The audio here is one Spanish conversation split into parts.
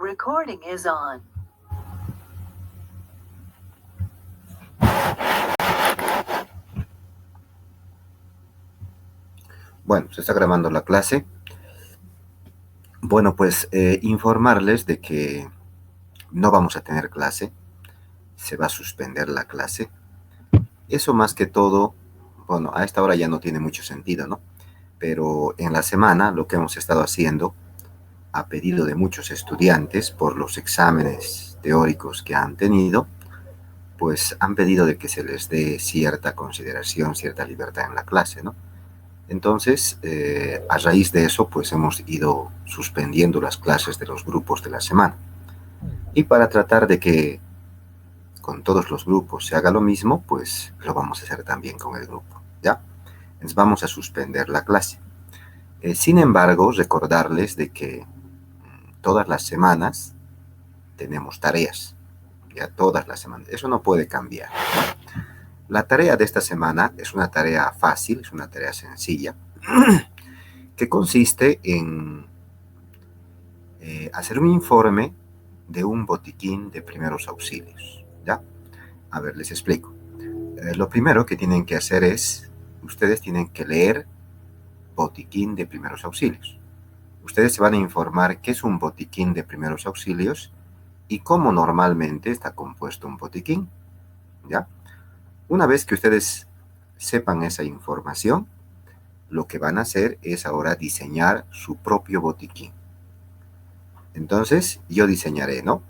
recording is on. Bueno, se está grabando la clase. Bueno, pues informarles de que no vamos a tener clase, se va a suspender la clase. Eso más que todo, bueno, a esta hora ya no tiene mucho sentido, ¿no? Pero en la semana lo que hemos estado haciendo, a pedido de muchos estudiantes por los exámenes teóricos que han tenido, pues han pedido de que se les dé cierta consideración, cierta libertad en la clase, ¿no? Entonces, a raíz de eso, pues hemos ido suspendiendo las clases de los grupos de la semana. Y para tratar de que con todos los grupos se haga lo mismo, pues lo vamos a hacer también con el grupo, ¿ya? Entonces vamos a suspender la clase. Sin embargo, recordarles de que todas las semanas tenemos tareas, ya todas las semanas. Eso no puede cambiar, ¿no? La tarea de esta semana es una tarea fácil, es una tarea sencilla, que consiste en hacer un informe de un botiquín de primeros auxilios, ¿ya? A ver, les explico. Lo primero que tienen que hacer es, ustedes tienen que leer botiquín de primeros auxilios. Ustedes se van a informar qué es un botiquín de primeros auxilios y cómo normalmente está compuesto un botiquín, ¿ya? Una vez que ustedes sepan esa información, lo que van a hacer es ahora diseñar su propio botiquín. Entonces, yo diseñaré, ¿no?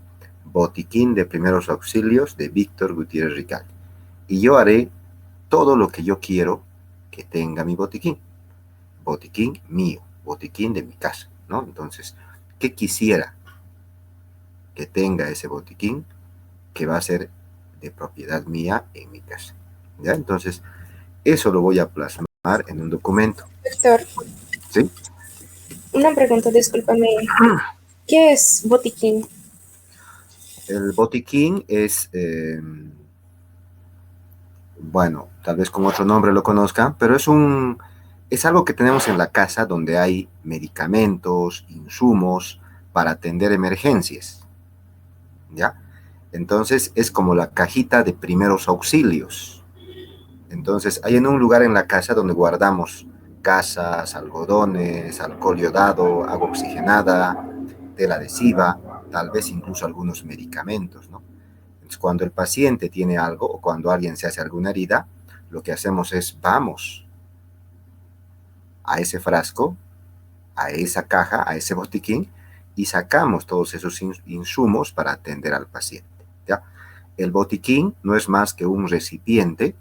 Botiquín de primeros auxilios de Víctor Gutiérrez Rical. Y yo haré todo lo que yo quiero que tenga mi botiquín. Botiquín mío, botiquín de mi casa, ¿no? Entonces, ¿qué quisiera que tenga ese botiquín que va a ser de propiedad mía en mi casa? ¿Ya? Entonces, eso lo voy a plasmar en un documento. Doctor, ¿Sí? una pregunta, discúlpame. ¿Qué es botiquín? El botiquín es, bueno, tal vez con otro nombre lo conozcan, pero es algo que tenemos en la casa donde hay medicamentos, insumos para atender emergencias, ¿ya? Entonces es como la cajita de primeros auxilios. Entonces hay en un lugar en la casa donde guardamos gasas, algodones, alcohol iodado, agua oxigenada, tela adhesiva, tal vez incluso algunos medicamentos, ¿no? Entonces, cuando el paciente tiene algo o cuando alguien se hace alguna herida, lo que hacemos es vamos a ese frasco, a esa caja, a ese botiquín y sacamos todos esos insumos para atender al paciente, ¿ya? El botiquín no es más que un recipiente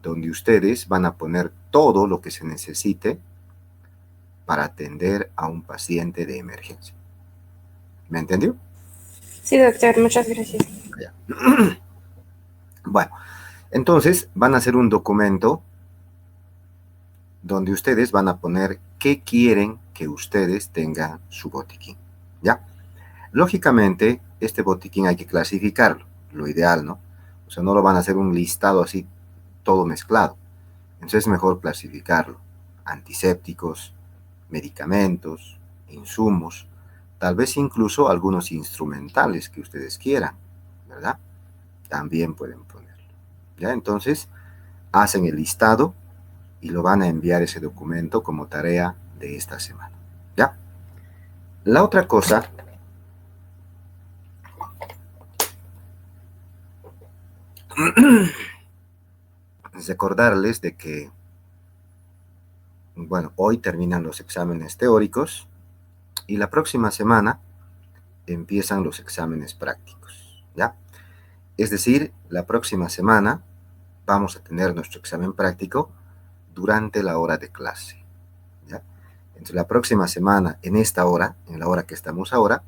donde ustedes van a poner todo lo que se necesite para atender a un paciente de emergencia. ¿Me entendió? Sí, doctor, muchas gracias. Ya. Bueno, entonces van a hacer un documento donde ustedes van a poner qué quieren que ustedes tengan su botiquín, ¿ya? Lógicamente, este botiquín hay que clasificarlo, lo ideal, ¿no? O sea, no lo van a hacer un listado así, todo mezclado. Entonces es mejor clasificarlo. Antisépticos, medicamentos, insumos, tal vez incluso algunos instrumentales que ustedes quieran, ¿verdad? También pueden ponerlo, ¿ya? Entonces, hacen el listado y lo van a enviar ese documento como tarea de esta semana, ¿ya? La otra cosa es recordarles de que, bueno, hoy terminan los exámenes teóricos y la próxima semana empiezan los exámenes prácticos, ¿ya? Es decir, la próxima semana vamos a tener nuestro examen práctico durante la hora de clase, ¿ya? Entonces, la próxima semana, en esta hora, en la hora que estamos ahora,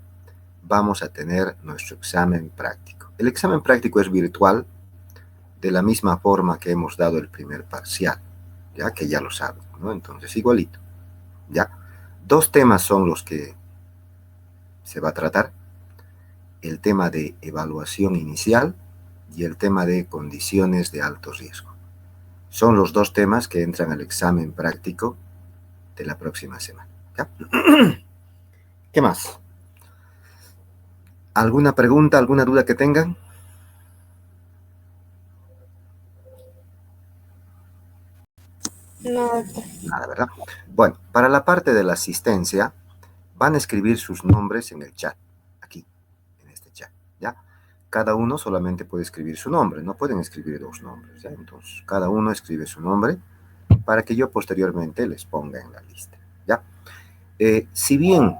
vamos a tener nuestro examen práctico. El examen práctico es virtual, de la misma forma que hemos dado el primer parcial, ya que ya lo saben, ¿no? Entonces, igualito, ¿ya? Dos temas son los que se va a tratar: el tema de evaluación inicial y el tema de condiciones de alto riesgo. Son los dos temas que entran al examen práctico de la próxima semana, ¿ya? ¿Qué más? ¿Alguna pregunta, alguna duda que tengan? No, doctor. Nada, ¿verdad? Bueno, para la parte de la asistencia, van a escribir sus nombres en el chat, aquí, en este chat, ¿ya? Cada uno solamente puede escribir su nombre, no pueden escribir dos nombres, ¿ya? Entonces, cada uno escribe su nombre para que yo posteriormente les ponga en la lista, ¿ya? Si bien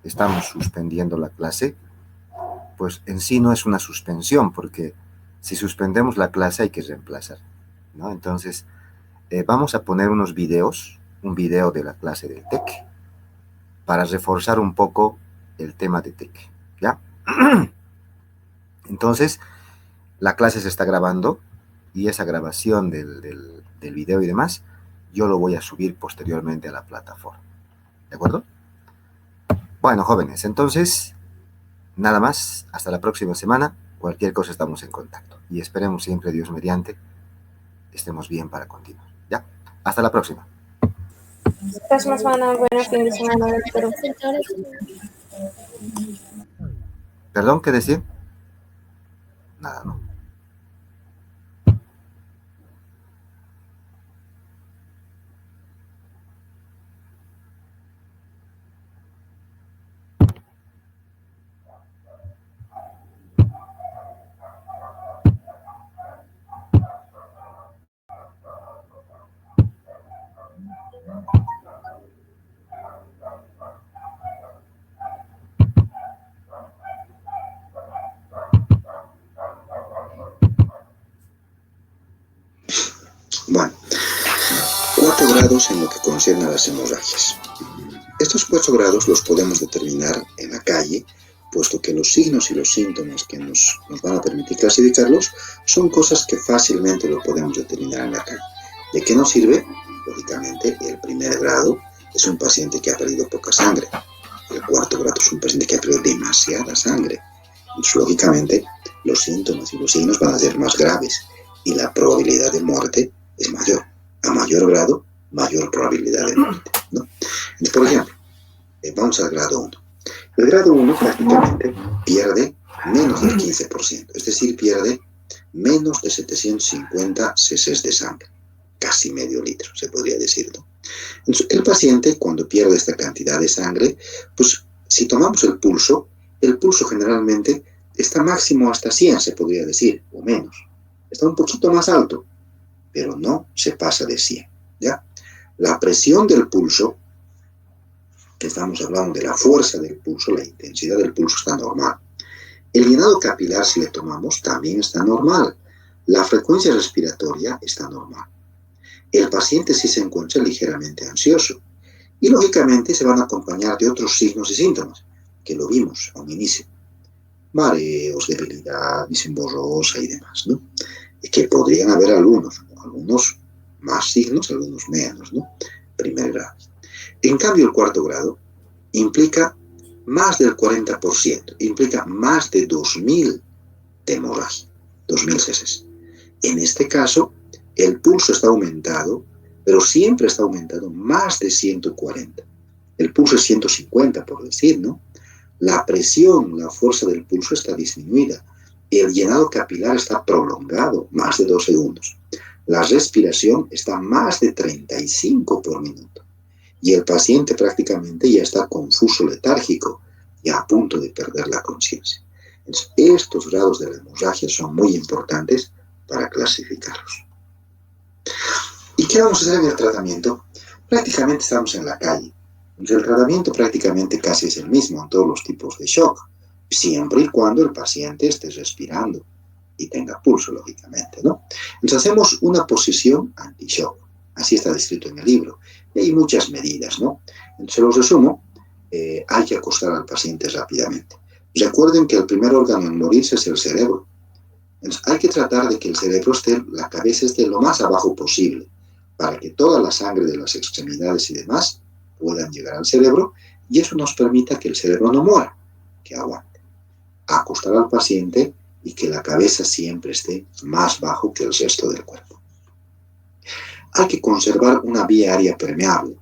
estamos suspendiendo la clase, pues en sí no es una suspensión, porque si suspendemos la clase hay que reemplazar, ¿no? Entonces, vamos a poner unos videos, un video de la clase del TEC, para reforzar un poco el tema de TEC, ¿ya? Entonces, la clase se está grabando y esa grabación del video y demás, yo lo voy a subir posteriormente a la plataforma, ¿de acuerdo? Bueno, jóvenes, entonces, nada más, hasta la próxima semana, cualquier cosa estamos en contacto y esperemos siempre, Dios mediante, estemos bien para continuar, ¿ya? Hasta la próxima. Próxima semana, buen fin de semana, doctor. ¿Perdón? ¿Qué decía? Nada, ¿no? Bueno, 4 grados en lo que concierne a las hemorragias. Estos 4 grados los podemos determinar en la calle, puesto que los signos y los síntomas que nos van a permitir clasificarlos son cosas que fácilmente lo podemos determinar en la calle. ¿De qué nos sirve? Lógicamente, el 1er grado es un paciente que ha perdido poca sangre. El 4.º grado es un paciente que ha perdido demasiada sangre. Entonces, lógicamente, los síntomas y los signos van a ser más graves y la probabilidad de muerte es mayor. A mayor grado, mayor probabilidad de muerte, ¿no? Entonces, por ejemplo, vamos al grado 1. El grado 1 prácticamente pierde menos del 15%, es decir, pierde menos de 750 cc de sangre, casi medio litro, se podría decir, ¿no? Entonces, el paciente, cuando pierde esta cantidad de sangre, pues si tomamos el pulso generalmente está máximo hasta 100, se podría decir, o menos. Está un poquito más alto, pero no se pasa de 100, ¿ya? La presión del pulso, que estamos hablando de la fuerza del pulso, la intensidad del pulso está normal. El llenado capilar, si le tomamos, también está normal. La frecuencia respiratoria está normal. El paciente sí se encuentra ligeramente ansioso. Y lógicamente se van a acompañar de otros signos y síntomas, que lo vimos a un inicio. Mareos, debilidad, visión borrosa y demás, ¿no? Y que podrían haber algunos más signos, algunos menos, ¿no? 1.er grado. En cambio, el 4.º grado implica más del 40%, implica más de 2.000 de hemorragia, 2.000 cc. En este caso, el pulso está aumentado, pero siempre está aumentado más de 140. El pulso es 150, por decir, ¿no? La presión, la fuerza del pulso está disminuida. El llenado capilar está prolongado, más de 2 segundos. La respiración está más de 35 por minuto. Y el paciente prácticamente ya está confuso, letárgico, ya a punto de perder la conciencia. Estos grados de la hemorragia son muy importantes para clasificarlos. ¿Y qué vamos a hacer en el tratamiento? Prácticamente estamos en la calle. Entonces, el tratamiento prácticamente casi es el mismo en todos los tipos de shock, siempre y cuando el paciente esté respirando y tenga pulso, lógicamente, ¿no? Entonces, hacemos una posición anti-shock. Así está descrito en el libro. Y hay muchas medidas, ¿no? Entonces, lo resumo. Hay que acostar al paciente rápidamente. Recuerden que el primer órgano en morirse es el cerebro. Entonces, hay que tratar de que el cerebro la cabeza esté lo más abajo posible, para que toda la sangre de las extremidades y demás puedan llegar al cerebro, y eso nos permita que el cerebro no muera, que aguante. Acostar al paciente y que la cabeza siempre esté más bajo que el resto del cuerpo. Hay que conservar una vía aérea permeable.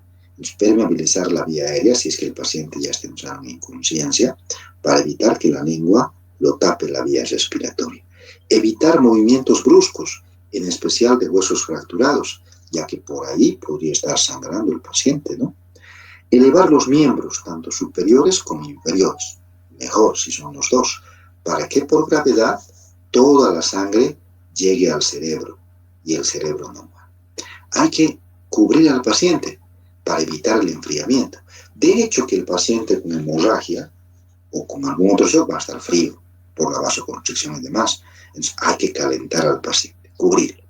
Permeabilizar la vía aérea si es que el paciente ya está entrando en inconsciencia, para evitar que la lengua lo tape la vía respiratoria. Evitar movimientos bruscos, en especial de huesos fracturados, ya que por ahí podría estar sangrando el paciente, ¿no? Elevar los miembros, tanto superiores como inferiores, mejor si son los dos, para que por gravedad toda la sangre llegue al cerebro y el cerebro no muera. Hay que cubrir al paciente para evitar el enfriamiento. De hecho, que el paciente con hemorragia o con algún otro shock va a estar frío por la vasoconstricción y demás. Entonces hay que calentar al paciente, cubrirlo.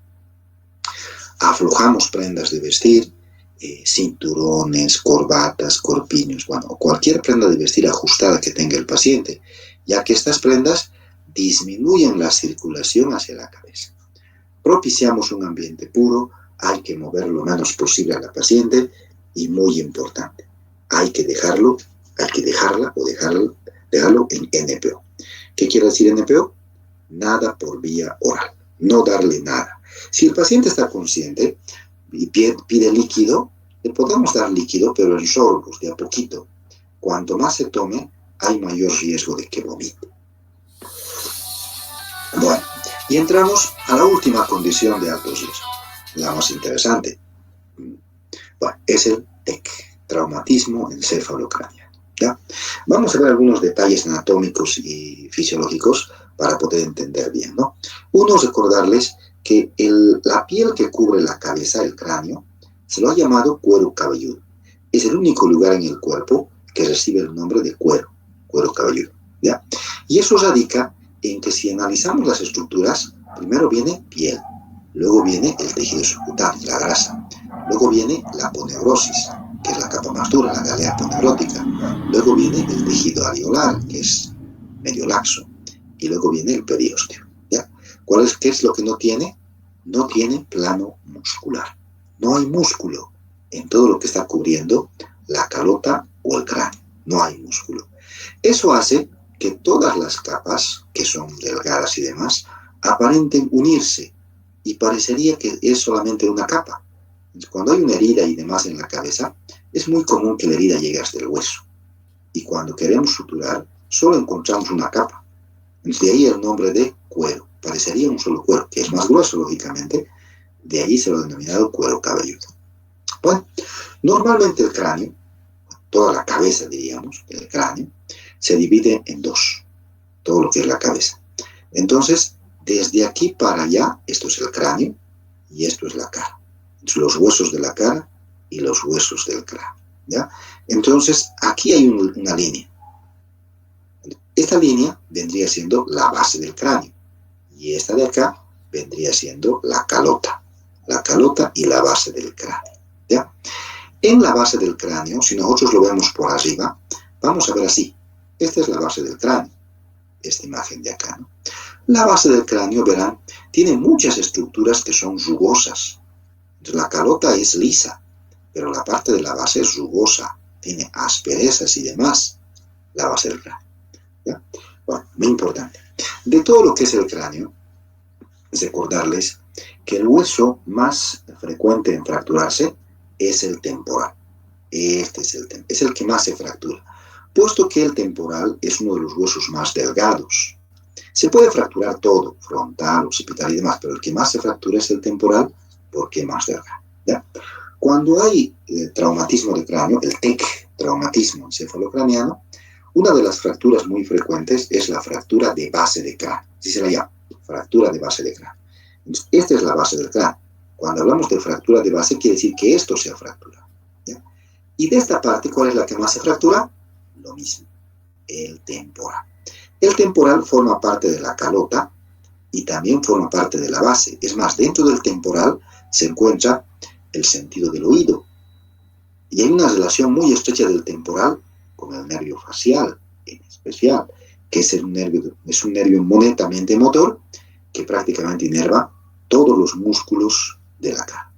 Aflojamos prendas de vestir, cinturones, corbatas, corpiños, bueno, cualquier prenda de vestir ajustada que tenga el paciente, ya que estas prendas disminuyen la circulación hacia la cabeza. Propiciamos un ambiente puro, hay que mover lo menos posible a la paciente y muy importante, hay que dejarlo en NPO. ¿Qué quiere decir NPO? Nada por vía oral, no darle nada. Si el paciente está consciente y pide líquido, le podemos dar líquido, pero en sorbos, de a poquito. Cuanto más se tome, hay mayor riesgo de que vomite. Bueno, y entramos a la última condición de alto riesgo, la más interesante. Bueno, es el TEC, traumatismo encefalocraneal. ¿Ya? Vamos a ver algunos detalles anatómicos y fisiológicos para poder entender bien, ¿no? Uno, recordarles que la piel que cubre la cabeza, el cráneo, se lo ha llamado cuero cabelludo. Es el único lugar en el cuerpo que recibe el nombre de cuero cabelludo, ¿ya? Y eso radica en que si analizamos las estructuras, primero viene piel, luego viene el tejido subcutáneo, la grasa, luego viene la aponeurosis, que es la capa más dura, la galea aponeurótica, luego viene el tejido areolar, que es medio laxo, y luego viene el periósteo, ¿ya? ¿Qué es lo que no tiene? No tiene plano muscular. No hay músculo en todo lo que está cubriendo la calota o el cráneo. No hay músculo. Eso hace que todas las capas, que son delgadas y demás, aparenten unirse y parecería que es solamente una capa. Cuando hay una herida y demás en la cabeza, es muy común que la herida llegue hasta el hueso. Y cuando queremos suturar, solo encontramos una capa. De ahí el nombre de cuero. Parecería un solo cuero, que es más grueso, lógicamente. De ahí se lo ha denominado cuero cabelludo. Bueno, normalmente el cráneo, toda la cabeza, diríamos, el cráneo, se divide en dos, todo lo que es la cabeza. Entonces, desde aquí para allá, esto es el cráneo y esto es la cara. Los huesos de la cara y los huesos del cráneo, ¿ya? Entonces, aquí hay una línea. Esta línea vendría siendo la base del cráneo y esta de acá vendría siendo la calota y la base del cráneo, ¿ya? En la base del cráneo, si nosotros lo vemos por arriba, vamos a ver así. Esta es la base del cráneo, esta imagen de acá, ¿no? La base del cráneo, verán, tiene muchas estructuras que son rugosas. La calota es lisa, pero la parte de la base es rugosa, tiene asperezas y demás, la base del cráneo, ¿ya? Bueno, muy importante. De todo lo que es el cráneo, recordarles que el hueso más frecuente en fracturarse es el temporal. Este es el que más se fractura, puesto que el temporal es uno de los huesos más delgados. Se puede fracturar todo, frontal, occipital y demás, pero el que más se fractura es el temporal porque es más delgado, ¿ya? Cuando hay traumatismo de cráneo, el TEC, traumatismo encefalocraneano, una de las fracturas muy frecuentes es la fractura de base de cráneo. Así se la llama, fractura de base de cráneo. Entonces, esta es la base del cráneo. Cuando hablamos de fractura de base, quiere decir que esto se ha fracturado, ¿ya? Y de esta parte, ¿cuál es la que más se fractura? Lo mismo, el temporal. El temporal forma parte de la calota y también forma parte de la base. Es más, dentro del temporal se encuentra el sentido del oído. Y hay una relación muy estrecha del temporal con el nervio facial, en especial, que es un nervio netamente motor que prácticamente inerva todos los músculos de la cara.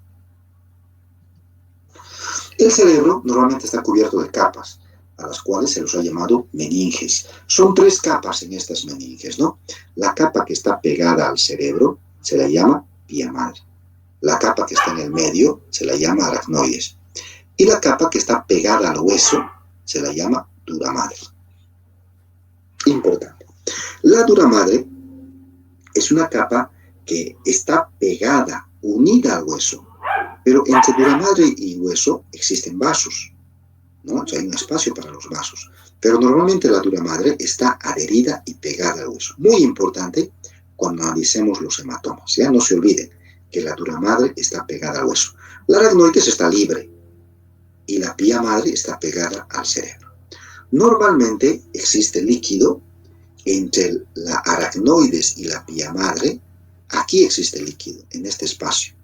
El cerebro normalmente está cubierto de capas, a las cuales se los ha llamado meninges. Son 3 capas en estas meninges, ¿no? La capa que está pegada al cerebro se la llama vía madre. La capa que está en el medio se la llama aracnoides. Y la capa que está pegada al hueso se la llama dura madre. Importante. La dura madre es una capa que está pegada, unida al hueso, pero entre dura madre y hueso existen vasos, ¿no? O sea, hay un espacio para los vasos, pero normalmente la dura madre está adherida y pegada al hueso. Muy importante cuando analicemos los hematomas, ya no se olviden que la dura madre está pegada al hueso. La aracnoides está libre y la pía madre está pegada al cerebro. Normalmente existe líquido entre la aracnoides y la pía madre. Aquí existe líquido, en este espacio.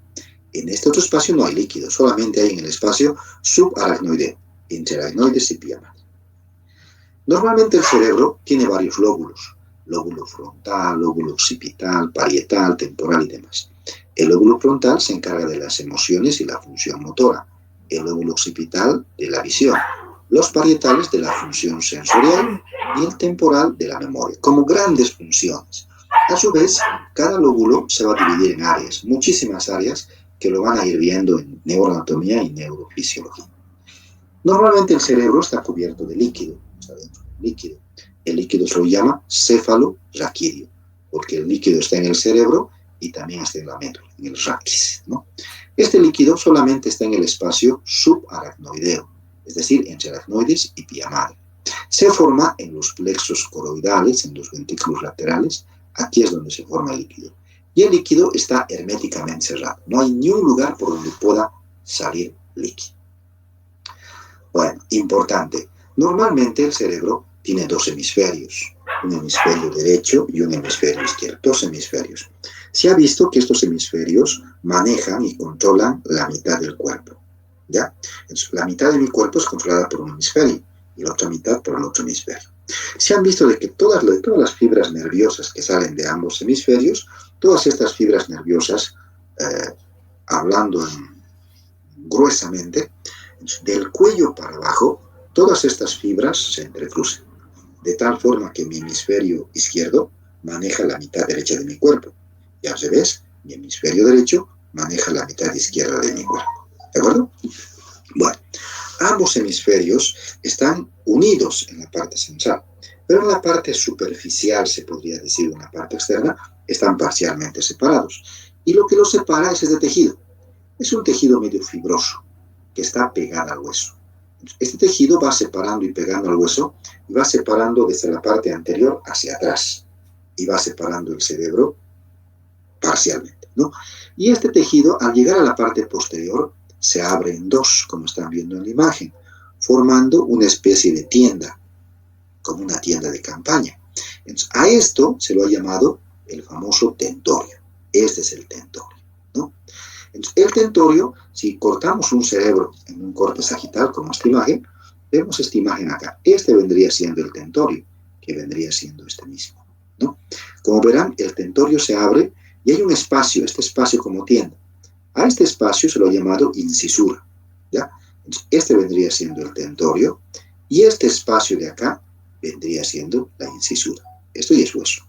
En este otro espacio no hay líquido, solamente hay en el espacio subaracnoideo, entre aracnoides y pía madre. Normalmente el cerebro tiene varios lóbulos: lóbulo frontal, lóbulo occipital, parietal, temporal y demás. El lóbulo frontal se encarga de las emociones y la función motora, el lóbulo occipital de la visión, los parietales de la función sensorial y el temporal de la memoria, como grandes funciones. A su vez, cada lóbulo se va a dividir en áreas, muchísimas áreas que lo van a ir viendo en neuroanatomía y neurofisiología. Normalmente el cerebro está cubierto de líquido, está dentro del líquido. El líquido se lo llama céfalo-raquídeo, porque el líquido está en el cerebro y también está en la médula, en el raquis, ¿no? Este líquido solamente está en el espacio subaracnoideo, es decir, entre aracnoides y pía madre. Se forma en los plexos coroidales, en los ventrículos laterales. Aquí es donde se forma el líquido. Y el líquido está herméticamente cerrado. No hay ni un lugar por donde pueda salir líquido. Bueno, importante. Normalmente el cerebro tiene dos hemisferios, un hemisferio derecho y un hemisferio izquierdo, dos hemisferios. Se ha visto que estos hemisferios manejan y controlan la mitad del cuerpo, ¿ya? Entonces, la mitad de mi cuerpo es controlada por un hemisferio y la otra mitad por el otro hemisferio. Se han visto de que todas las fibras nerviosas que salen de ambos hemisferios, todas estas fibras nerviosas, hablando gruesamente, del cuello para abajo, todas estas fibras se entrecruzan, de tal forma que mi hemisferio izquierdo maneja la mitad derecha de mi cuerpo, y al revés, mi hemisferio derecho maneja la mitad izquierda de mi cuerpo. ¿De acuerdo? Bueno, ambos hemisferios están unidos en la parte central, pero en la parte superficial, se podría decir, en la parte externa, están parcialmente separados. Y lo que los separa es este tejido. Es un tejido medio fibroso, que está pegado al hueso. Este tejido va separando y pegando al hueso, y va separando desde la parte anterior hacia atrás, y va separando el cerebro parcialmente, ¿no? Y este tejido, al llegar a la parte posterior, se abre en dos, como están viendo en la imagen, formando una especie de tienda, como una tienda de campaña. Entonces, a esto se lo ha llamado el famoso tentorio. Este es el tentorio, ¿no? Entonces, el tentorio, si cortamos un cerebro en un corte sagital, como esta imagen, vemos esta imagen acá. Este vendría siendo el tentorio, que vendría siendo este mismo, ¿no? Como verán, el tentorio se abre y hay un espacio, este espacio como tienda. A este espacio se lo ha llamado incisura, ¿ya? Entonces, este vendría siendo el tentorio y este espacio de acá vendría siendo la incisura. Esto ya es hueso,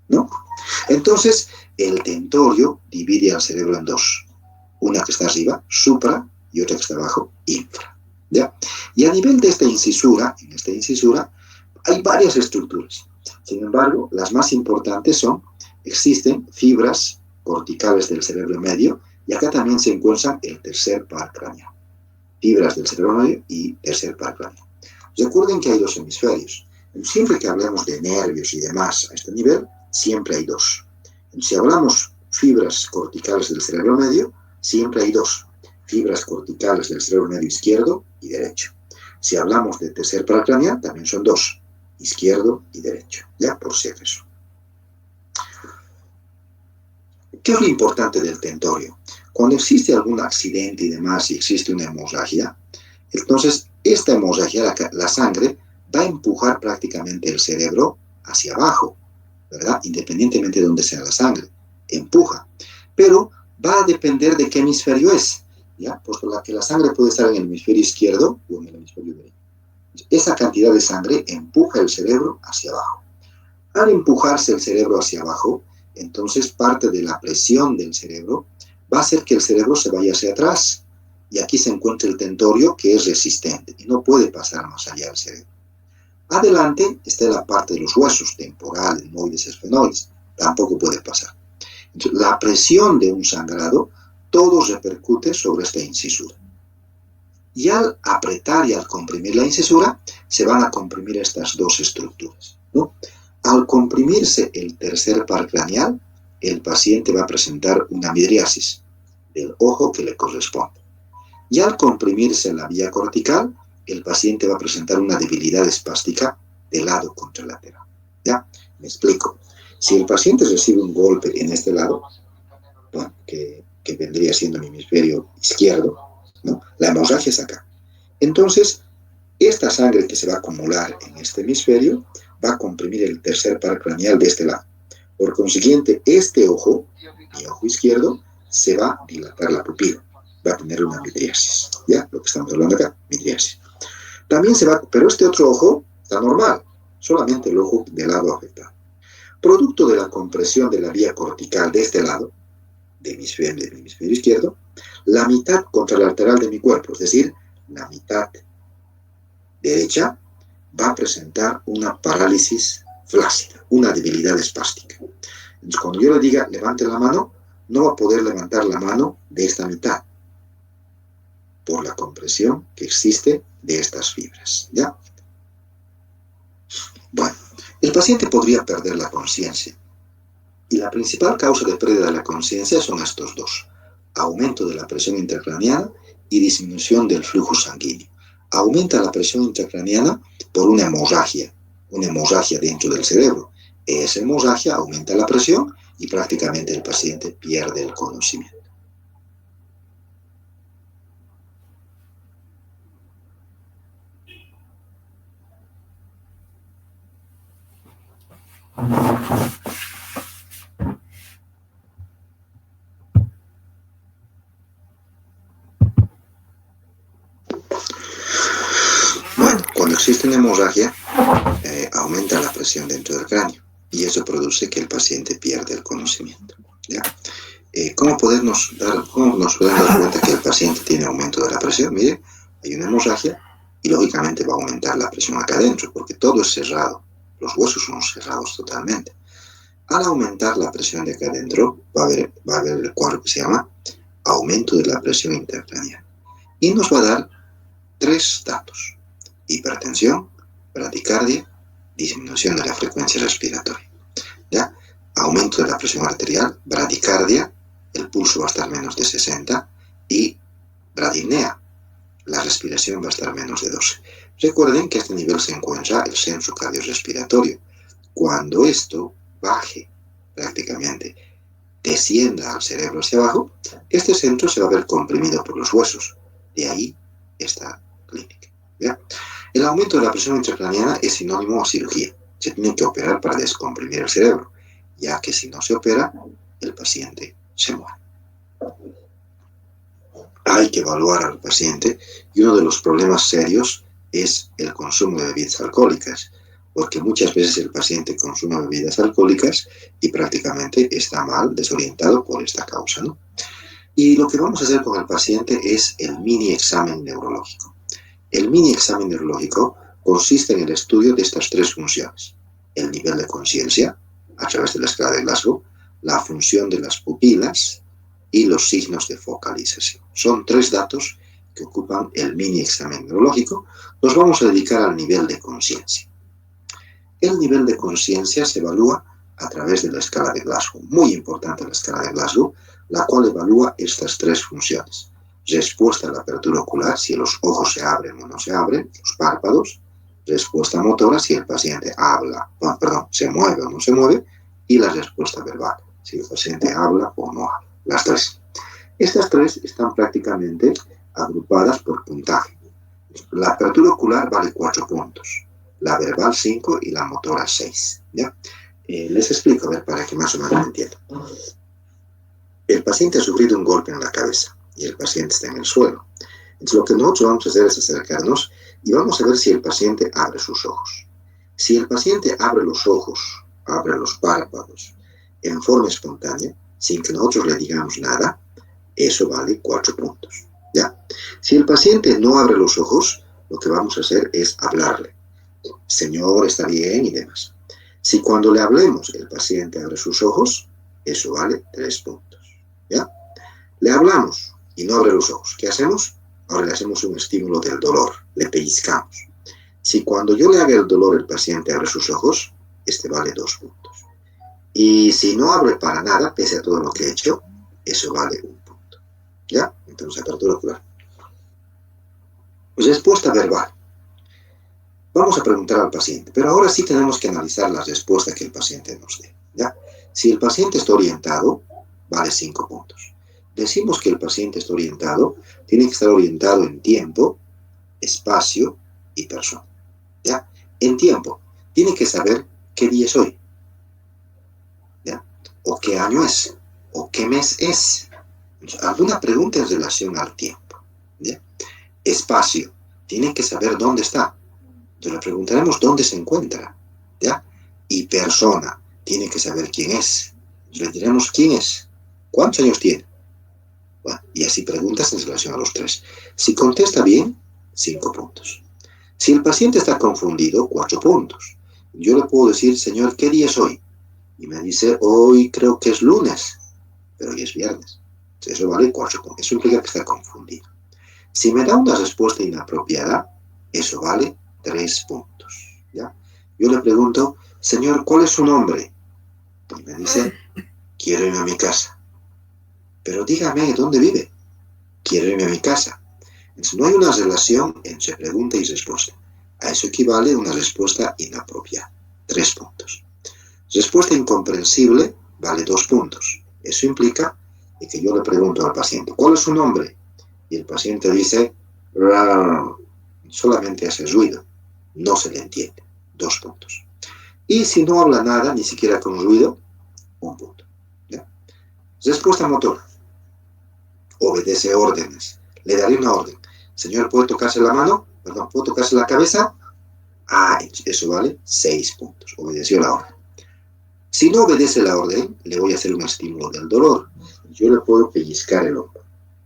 ¿no? Entonces, el tentorio divide al cerebro en dos. Una que está arriba, supra, y otra que está abajo, infra, ¿ya? Y a nivel de esta incisura, en esta incisura, hay varias estructuras. Sin embargo, las más importantes son, existen fibras corticales del cerebro medio, y acá también se encuentra el tercer par craneal. Fibras del cerebro medio y tercer par craneal. Recuerden que hay dos hemisferios. Siempre que hablemos de nervios y demás a este nivel, siempre hay dos. Si hablamos fibras corticales del cerebro medio, siempre hay dos. Fibras corticales del cerebro medio izquierdo y derecho. Si hablamos de tercer par craneal, también son dos. Izquierdo y derecho. Ya, por si acaso. ¿Qué es lo importante del tentorio? Cuando existe algún accidente y demás y existe una hemorragia, entonces esta hemorragia, la sangre, va a empujar prácticamente el cerebro hacia abajo, ¿verdad? Independientemente de dónde sea la sangre, empuja. Pero va a depender de qué hemisferio es, ¿ya? Pues que la sangre puede estar en el hemisferio izquierdo o en el hemisferio derecho. Esa cantidad de sangre empuja el cerebro hacia abajo. Al empujarse el cerebro hacia abajo, entonces parte de la presión del cerebro va a hacer que el cerebro se vaya hacia atrás. Y aquí se encuentra el tentorio, que es resistente y no puede pasar más allá del cerebro. Adelante está la parte de los huesos, temporal, etmoides, esfenoides. Tampoco puede pasar. Entonces, la presión de un sangrado, todo repercute sobre esta incisura. Y al apretar y al comprimir la incisura, se van a comprimir estas dos estructuras, ¿no? Al comprimirse el tercer par craneal, el paciente va a presentar una midriasis del ojo que le corresponde. Y al comprimirse la vía cortical, el paciente va a presentar una debilidad espástica del lado contralateral. ¿Ya? Me explico. Si el paciente recibe un golpe en este lado, bueno, que vendría siendo el hemisferio izquierdo, ¿no? La hemorragia es acá. Entonces, esta sangre que se va a acumular en este hemisferio va a comprimir el tercer par craneal de este lado. Por consiguiente, este ojo, mi ojo izquierdo, se va a dilatar la pupila. Va a tener una midriasis. ¿Ya? Lo que estamos hablando acá, midriasis. También se va, pero este otro ojo está normal, solamente el ojo del lado afectado. Producto de la compresión de la vía cortical de este lado, del hemisferio izquierdo, la mitad contralateral de mi cuerpo, es decir, la mitad derecha, va a presentar una parálisis flácida, una debilidad espástica. Entonces, cuando yo le diga levante la mano, no va a poder levantar la mano de esta mitad por la compresión que existe de estas fibras, ¿ya? Bueno, el paciente podría perder la conciencia. Y la principal causa de pérdida de la conciencia son estos dos: aumento de la presión intracraneana y disminución del flujo sanguíneo. Aumenta la presión intracraneana por una hemorragia dentro del cerebro. Esa hemorragia aumenta la presión y prácticamente el paciente pierde el conocimiento. Bueno, cuando existe una hemorragia, aumenta la presión dentro del cráneo y eso produce que el paciente pierda el conocimiento, ¿ya? ¿Cómo nos podemos dar cuenta que el paciente tiene aumento de la presión? Mire, hay una hemorragia y lógicamente va a aumentar la presión acá adentro porque todo es cerrado, los huesos son cerrados totalmente. Al aumentar la presión de acá adentro, va a haber el cuadro que se llama aumento de la presión intracraneal y nos va a dar tres datos: hipertensión, bradicardia, disminución de la frecuencia respiratoria. ¿Ya? Aumento de la presión arterial, bradicardia, el pulso va a estar menos de 60 y bradipnea, la respiración va a estar menos de 12. Recuerden que a este nivel se encuentra el centro cardiorrespiratorio. Cuando esto baje prácticamente, descienda al cerebro hacia abajo, este centro se va a ver comprimido por los huesos. De ahí esta clínica. ¿Ya? El aumento de la presión intracraneana es sinónimo a cirugía. Se tiene que operar para descomprimir el cerebro, ya que si no se opera, el paciente se muere. Hay que evaluar al paciente y uno de los problemas serios es el consumo de bebidas alcohólicas, porque muchas veces el paciente consume bebidas alcohólicas y prácticamente está mal, desorientado por esta causa, ¿no? Y lo que vamos a hacer con el paciente es el mini examen neurológico. El mini examen neurológico consiste en el estudio de estas tres funciones: el nivel de conciencia, a través de la escala de Glasgow, la función de las pupilas y los signos de focalización. Son tres datos que ocupan el mini examen neurológico. Nos vamos a dedicar al nivel de conciencia. El nivel de conciencia se evalúa a través de la escala de Glasgow. Muy importante la escala de Glasgow, la cual evalúa estas tres funciones: respuesta a la apertura ocular, si los ojos se abren o no se abren, los párpados; respuesta motora, si el paciente se mueve o no se mueve; y la respuesta verbal, si el paciente habla o no habla. Las tres. Estas tres están prácticamente agrupadas por puntaje. La apertura ocular vale 4 puntos, la verbal 5 y la motora 6. ¿Ya? Les explico, a ver, para que más o menos entiendan. El paciente ha sufrido un golpe en la cabeza y el paciente está en el suelo. Entonces lo que nosotros vamos a hacer es acercarnos y vamos a ver si el paciente abre sus ojos. Si el paciente abre los ojos, abre los párpados en forma espontánea, sin que nosotros le digamos nada, eso vale 4 puntos. ¿Ya? Si el paciente no abre los ojos, lo que vamos a hacer es hablarle. Señor, está bien y demás. Si cuando le hablemos el paciente abre sus ojos, eso vale 3 puntos. ¿Ya? Le hablamos y no abre los ojos. ¿Qué hacemos? Ahora le hacemos un estímulo del dolor, le pellizcamos. Si cuando yo le haga el dolor el paciente abre sus ojos, este vale 2 puntos. Y si no abre para nada, pese a todo lo que he hecho, eso vale 1 punto. ¿Ya? Entonces, apertura ocular. Respuesta verbal. Vamos a preguntar al paciente, pero ahora sí tenemos que analizar la respuesta que el paciente nos dé. ¿Ya? Si el paciente está orientado, vale 5 puntos. Decimos que el paciente está orientado, tiene que estar orientado en tiempo, espacio y persona. ¿Ya? En tiempo, tiene que saber qué día es hoy, ¿ya? O qué año es, o qué mes es. Alguna pregunta en relación al tiempo, ¿ya? Espacio, tiene que saber dónde está. Entonces le preguntaremos dónde se encuentra, ¿ya? Y persona, tiene que saber quién es. Le diremos quién es, cuántos años tiene. Bueno, y así preguntas en relación a los 3. Si contesta bien, 5 puntos. Si el paciente está confundido, 4 puntos. Yo le puedo decir, señor, ¿qué día es hoy? Y me dice, hoy creo que es lunes, pero hoy es viernes. Eso vale 4 puntos. Eso implica que está confundido. Si me da una respuesta inapropiada, eso vale 3 puntos. ¿Ya? Yo le pregunto, señor, ¿cuál es su nombre? Y me dice, quiero irme a mi casa. Pero dígame, ¿dónde vive? Quiero irme a mi casa. Entonces, no hay una relación entre pregunta y respuesta. A eso equivale una respuesta inapropiada. 3 puntos. Respuesta incomprensible vale 2 puntos. Eso implica que yo le pregunto al paciente, ¿cuál es su nombre? Y el paciente dice, rar. Solamente hace ruido. No se le entiende. 2 puntos. Y si no habla nada, ni siquiera con ruido, 1 punto. ¿Ya? Respuesta motora. Obedece órdenes. Le daré una orden. Señor, ¿puedo tocarse la mano? Perdón, ¿puedo tocarse la cabeza? Ah, eso vale 6 puntos. Obedeció la orden. Si no obedece la orden, le voy a hacer un estímulo del dolor. Yo le puedo pellizcar el hombro.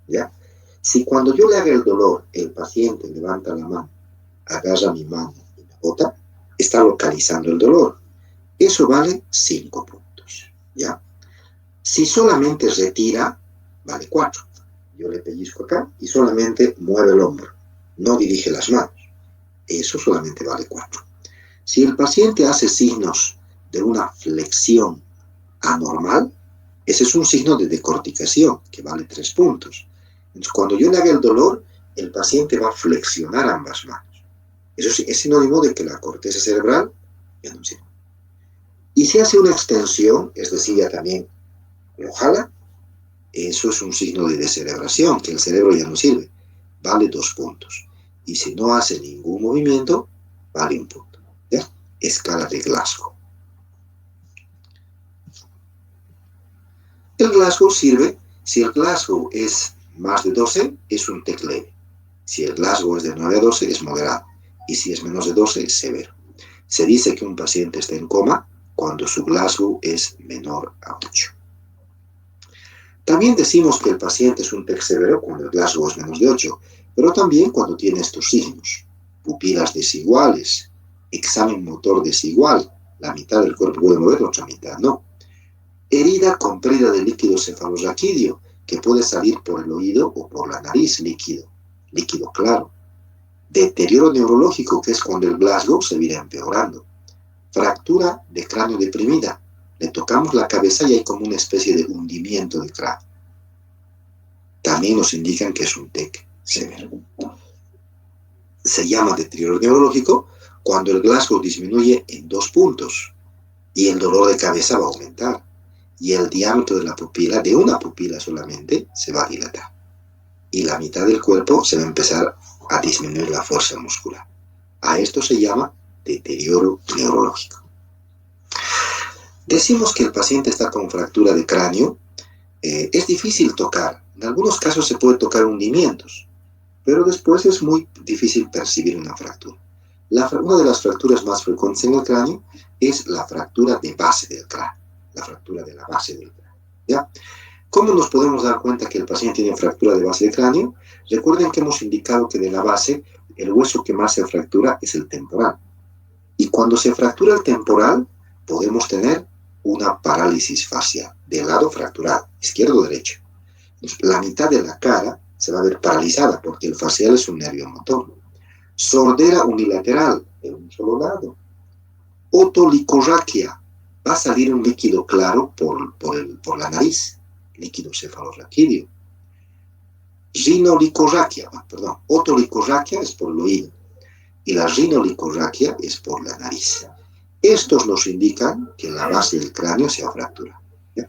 ¿Ya? Si cuando yo le haga el dolor, el paciente levanta la mano, agarra mi mano y me bota, está localizando el dolor. Eso vale 5 puntos. ¿Ya? Si solamente retira, vale 4. Yo le pellizco acá y solamente mueve el hombro. No dirige las manos. Eso solamente vale 4. Si el paciente hace signos de una flexión anormal, ese es un signo de decorticación, que vale 3 puntos. Entonces, cuando yo le haga el dolor, el paciente va a flexionar ambas manos. Eso sí, es sinónimo de que la corteza cerebral ya no sirve. Y si hace una extensión, es decir, ya también lo jala, eso es un signo de descerebración, que el cerebro ya no sirve. Vale 2 puntos. Y si no hace ningún movimiento, vale 1 punto. ¿Ya? Escala de Glasgow. El Glasgow sirve, si el Glasgow es más de 12, es un TEC leve. Si el Glasgow es de 9 a 12, es moderado. Y si es menos de 12, es severo. Se dice que un paciente está en coma cuando su Glasgow es menor a 8. También decimos que el paciente es un TEC severo cuando el Glasgow es menos de 8, pero también cuando tiene estos signos: pupilas desiguales, examen motor desigual, la mitad del cuerpo puede mover, la otra mitad no. Herida con pérdida de líquido cefalorraquídeo, que puede salir por el oído o por la nariz líquido claro. Deterioro neurológico, que es cuando el Glasgow se viene empeorando. Fractura de cráneo deprimida. Le tocamos la cabeza y hay como una especie de hundimiento del cráneo. También nos indican que es un TEC severo. Se llama deterioro neurológico cuando el Glasgow disminuye en 2 puntos y el dolor de cabeza va a aumentar y el diámetro de la pupila, de una pupila solamente, se va a dilatar y la mitad del cuerpo se va a empezar a disminuir la fuerza muscular. A esto se llama deterioro neurológico. Decimos que el paciente está con fractura de cráneo. Es difícil tocar. En algunos casos se puede tocar hundimientos, pero después es muy difícil percibir una fractura. Una de las fracturas más frecuentes en el cráneo es la fractura de base del cráneo, la fractura de la base del cráneo. ¿Ya? ¿Cómo nos podemos dar cuenta que el paciente tiene fractura de base del cráneo? Recuerden que hemos indicado que de la base, el hueso que más se fractura es el temporal. Y cuando se fractura el temporal, podemos tener una parálisis facial del lado fracturado, izquierdo o derecho. La mitad de la cara se va a ver paralizada porque el facial es un nervio motor. Sordera unilateral de un solo lado. Otolicorraquia. Va a salir un líquido claro por la nariz, líquido cefalorraquídeo. Rinolicorraquia, perdón, otolicorraquia es por el oído y la rinolicorraquia es por la nariz. Estos nos indican que la base del cráneo se ha fracturado. ¿Ya?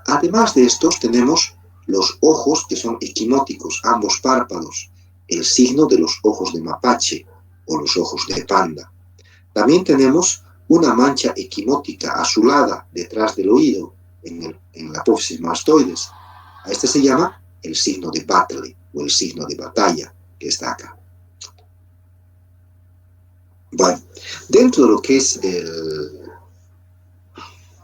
Además de estos tenemos los ojos que son equimóticos, ambos párpados, el signo de los ojos de mapache o los ojos de panda. También tenemos una mancha equimótica azulada detrás del oído, en la apófisis mastoides. A este se llama el signo de battle o el signo de batalla, que está acá. Bueno, dentro de lo que es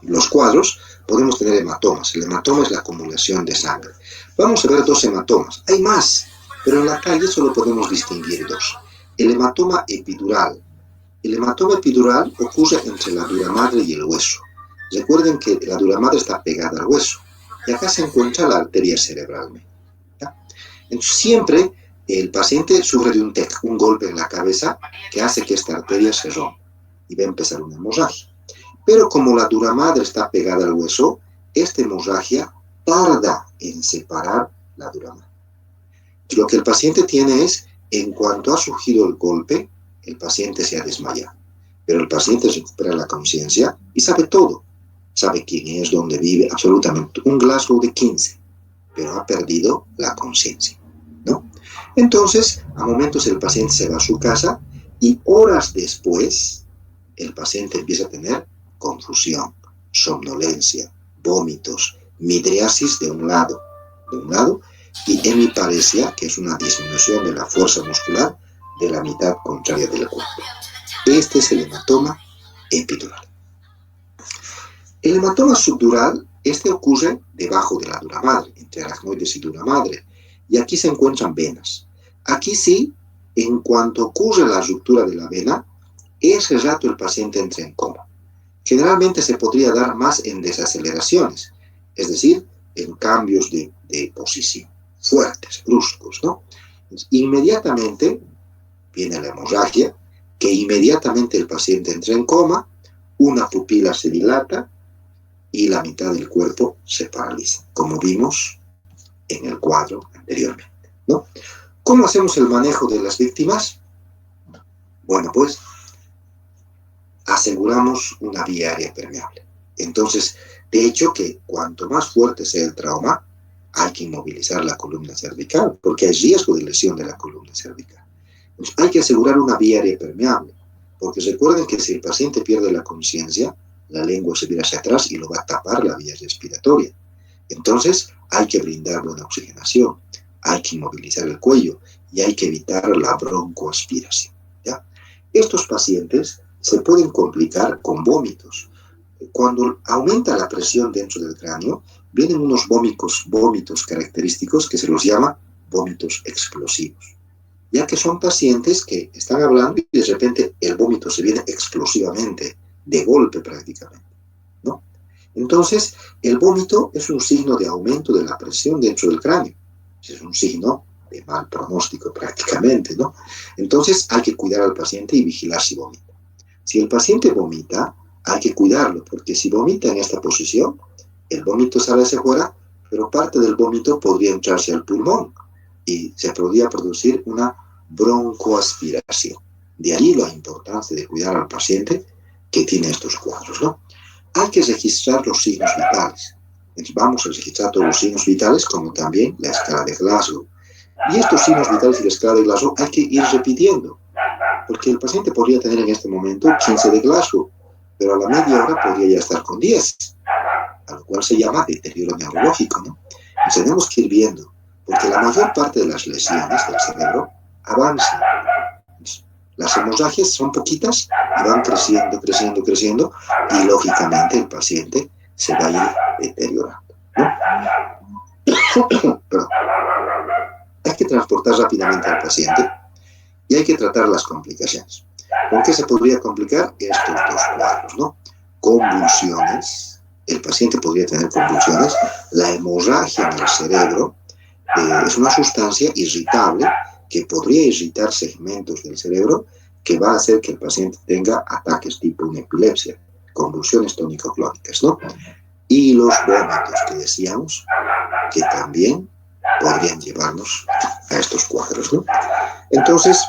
los cuadros, podemos tener hematomas. El hematoma es la acumulación de sangre. Vamos a ver dos hematomas. Hay más, pero en la calle solo podemos distinguir dos. El hematoma epidural. El hematoma epidural ocurre entre la dura madre y el hueso. Recuerden que la dura madre está pegada al hueso y acá se encuentra la arteria cerebral. ¿Ya? Entonces, siempre el paciente sufre de un golpe en la cabeza que hace que esta arteria se rompa y va a empezar una hemorragia. Pero como la dura madre está pegada al hueso, esta hemorragia tarda en separar la dura madre. Lo que el paciente tiene es, en cuanto ha surgido el golpe, el paciente se ha desmayado. Pero el paciente recupera la conciencia y sabe todo. Sabe quién es, dónde vive, absolutamente. Un Glasgow de 15, pero ha perdido la conciencia, ¿no? Entonces, a momentos el paciente se va a su casa y horas después el paciente empieza a tener confusión, somnolencia, vómitos, midriasis de un lado, y hemiparesia, que es una disminución de la fuerza muscular de la mitad contraria del cuerpo. Este es el hematoma epidural. El hematoma subdural, este ocurre debajo de la dura madre, entre aracnoides y dura madre, y aquí se encuentran venas. Aquí sí, en cuanto ocurre la ruptura de la vena, ese rato el paciente entra en coma. Generalmente se podría dar más en desaceleraciones, es decir, en cambios de posición, fuertes, bruscos, ¿no? Entonces, inmediatamente viene la hemorragia, que inmediatamente el paciente entra en coma, una pupila se dilata y la mitad del cuerpo se paraliza, como vimos en el cuadro anteriormente, ¿no? ¿Cómo hacemos el manejo de las víctimas? Bueno, pues aseguramos una vía aérea permeable. Entonces, de hecho que cuanto más fuerte sea el trauma, hay que inmovilizar la columna cervical, porque hay riesgo de lesión de la columna cervical. Entonces, hay que asegurar una vía aérea permeable, porque recuerden que si el paciente pierde la conciencia, la lengua se vira hacia atrás y lo va a tapar la vía respiratoria. Entonces, hay que brindar buena oxigenación, hay que inmovilizar el cuello y hay que evitar la broncoaspiración, ¿ya? Estos pacientes se pueden complicar con vómitos. Cuando aumenta la presión dentro del cráneo, vienen unos vómitos característicos que se los llama vómitos explosivos, ya que son pacientes que están hablando y de repente el vómito se viene explosivamente, de golpe prácticamente, ¿no? Entonces, el vómito es un signo de aumento de la presión dentro del cráneo. Es un signo de mal pronóstico prácticamente, ¿no? Entonces, hay que cuidar al paciente y vigilar si vomita. Si el paciente vomita, hay que cuidarlo, porque si vomita en esta posición, el vómito sale hacia afuera, pero parte del vómito podría entrarse al pulmón y se podría producir una broncoaspiración. De ahí la importancia de cuidar al paciente que tiene estos cuadros, ¿no? Hay que registrar los signos vitales. Entonces vamos a registrar todos los signos vitales, como también la escala de Glasgow. Y estos signos vitales y la escala de Glasgow hay que ir repitiendo, porque el paciente podría tener en este momento 15 de Glasgow, pero a la media hora podría ya estar con 10, a lo cual se llama deterioro neurológico, ¿no? Y tenemos que ir viendo, porque la mayor parte de las lesiones del cerebro avanzan. Las hemorragias son poquitas y van creciendo, y lógicamente el paciente se va a ir deteriorando, ¿no? Perdón. Hay que transportar rápidamente al paciente y hay que tratar las complicaciones. ¿Con qué se podría complicar estos dos cuadros, no? Convulsiones, el paciente podría tener convulsiones, la hemorragia en el cerebro es una sustancia irritable que podría irritar segmentos del cerebro que va a hacer que el paciente tenga ataques tipo una epilepsia, convulsiones tónico-clónicas, ¿no? Y los vómitos que decíamos que también podrían llevarnos a estos cuadros, ¿no? Entonces,